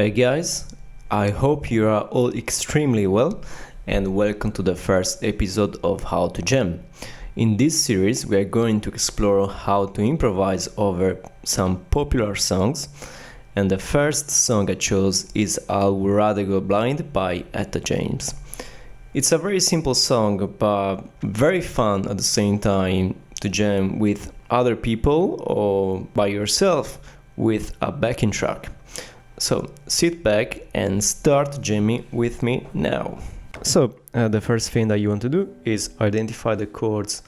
Hi guys, I hope you are all extremely well and welcome to the first episode of How to Jam. In this series we are going to explore how to improvise over some popular songs, and the first song I chose is I Would Rather Go Blind by Etta. It's a very simple song but very fun at the same time to jam with other people or by yourself with a backing track. So sit back and start jamming with me now. So the first thing that you want to do is identify the chords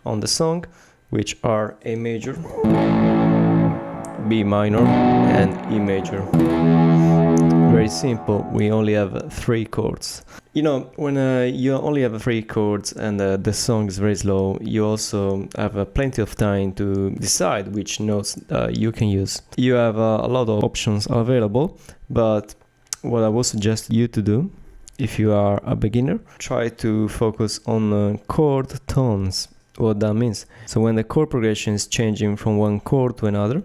on the song, which are A major, B minor and E major. Very simple, we only have 3 chords. You know, when you only have 3 chords and the song is very slow, you also have plenty of time to decide which notes you can use. You have a lot of options available, but what I would suggest you to do, if you are a beginner, try to focus on chord tones. What that means. So when the chord progression is changing from one chord to another,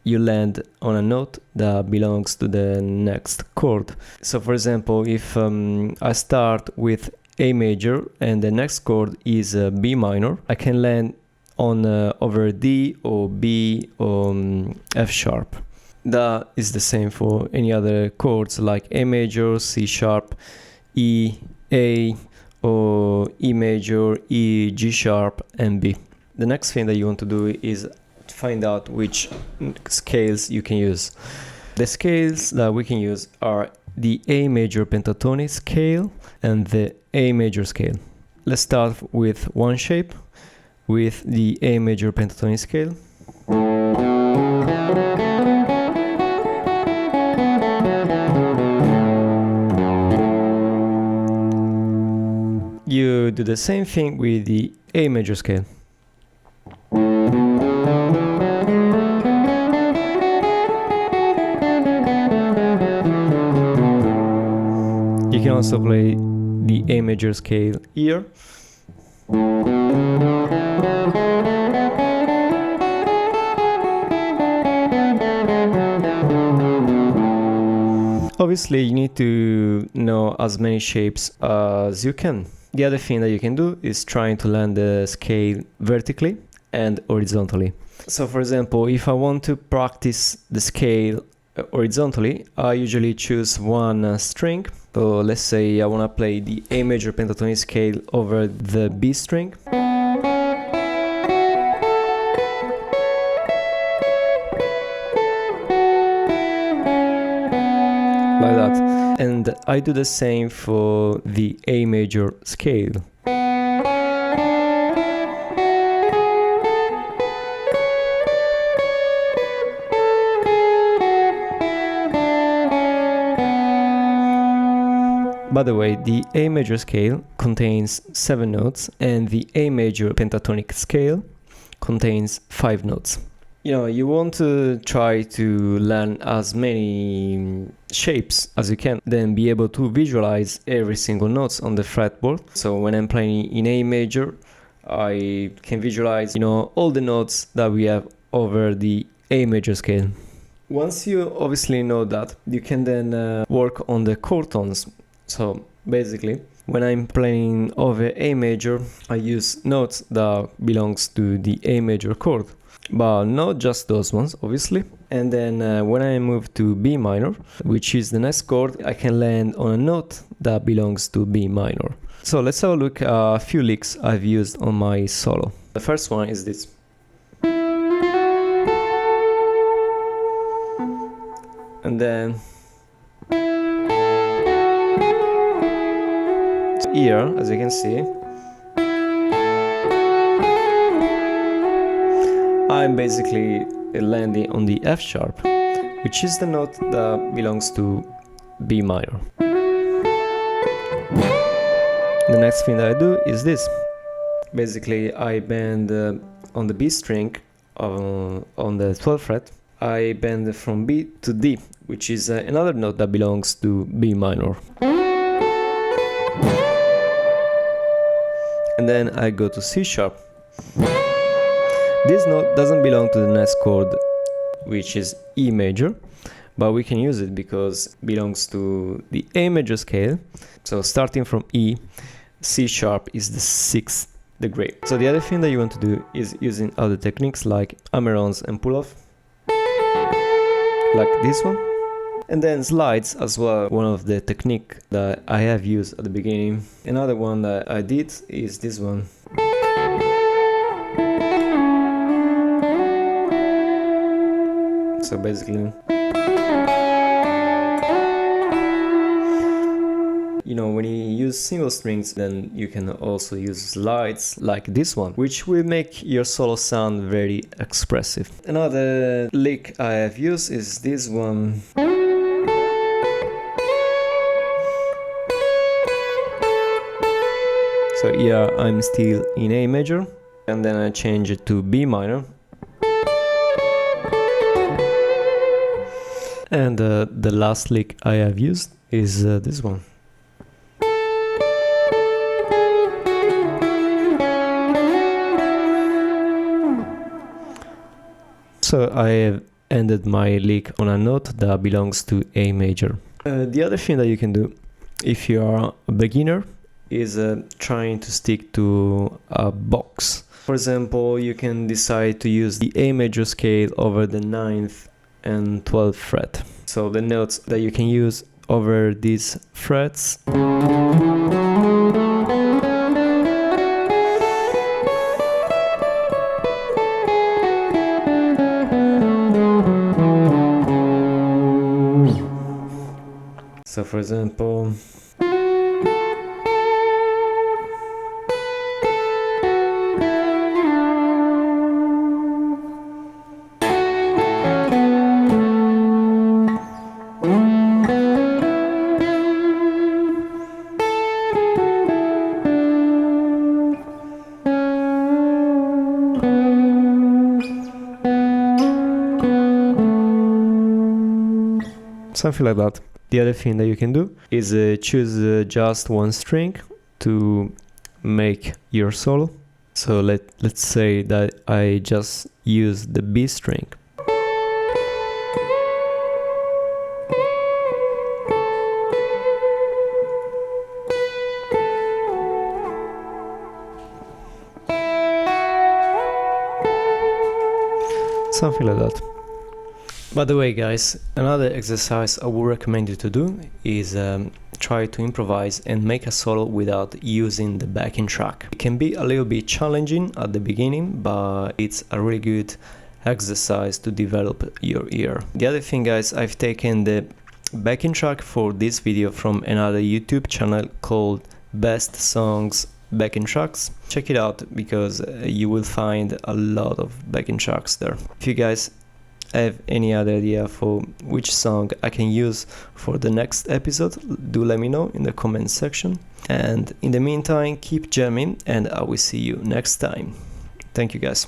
you land on a note that belongs to the next chord. So for example, if I start with A major and the next chord is B minor, I can land on over D or B or F sharp. That is the same for any other chords like A major, C sharp, E, A, or E major, E, G sharp, and B. The next thing that you want to do is find out which scales you can use. The scales that we can use are the A major pentatonic scale and the A major scale. Let's start with one shape with the A major pentatonic scale. You do the same thing with the A major scale. You can also play the A major scale here. Obviously, you need to know as many shapes as you can. The other thing that you can do is trying to land the scale vertically and horizontally. So for example, if I want to practice the scale horizontally, I usually choose one string. So let's say I want to play the A major pentatonic scale over the B string. Like that. And I do the same for the A major scale. By the way, the A major scale contains 7 notes and the A major pentatonic scale contains 5 notes. You know, you want to try to learn as many shapes as you can, then be able to visualize every single note on the fretboard. So when I'm playing in A major, I can visualize, all the notes that we have over the A major scale. Once you obviously know that, you can then work on the chord tones. So basically, when I'm playing over A major, I use notes that belongs to the A major chord, but not just those ones, obviously. And then when I move to B minor, which is the next chord, I can land on a note that belongs to B minor. So let's have a look at a few licks I've used on my solo. The first one is this. And then here, as you can see, I'm basically landing on the F sharp, which is the note that belongs to B minor. The next thing that I do is this. Basically, I bend on the B string on the 12th fret. I bend from B to D, which is another note that belongs to B minor. And then I go to C sharp. This note doesn't belong to the next chord, which is E major, but we can use it because it belongs to the A major scale. So starting from E, C sharp is the 6th degree. So the other thing that you want to do is using other techniques like hammer-ons and pull-off, like this one. And then slides as well, one of the technique that I have used at the beginning. Another one that I did is this one. So basically, you know, when you use single strings, then you can also use slides like this one, which will make your solo sound very expressive. Another lick I have used is this one. So here I'm still in A major, and then I change it to B minor. And the last lick I have used is this one. So I have ended my lick on a note that belongs to A major. The other thing that you can do if you are a beginner is trying to stick to a box. For example, you can decide to use the A major scale over the 9th and 12th fret. So the notes that you can use over these frets so for example, something like that. The other thing that you can do is choose just one string to make your solo. So let's say that I just use the B string. Something like that. By the way, guys, another exercise I would recommend you to do is try to improvise and make a solo without using the backing track. It can be a little bit challenging at the beginning, but it's a really good exercise to develop your ear. The other thing, guys, I've taken the backing track for this video from another YouTube channel called Best Songs Backing Tracks. Check it out because you will find a lot of backing tracks there. If you guys have any other idea for which song I can use for the next episode, do let me know in the comment section. And in the meantime, keep jamming and I will see you next time. Thank you, guys.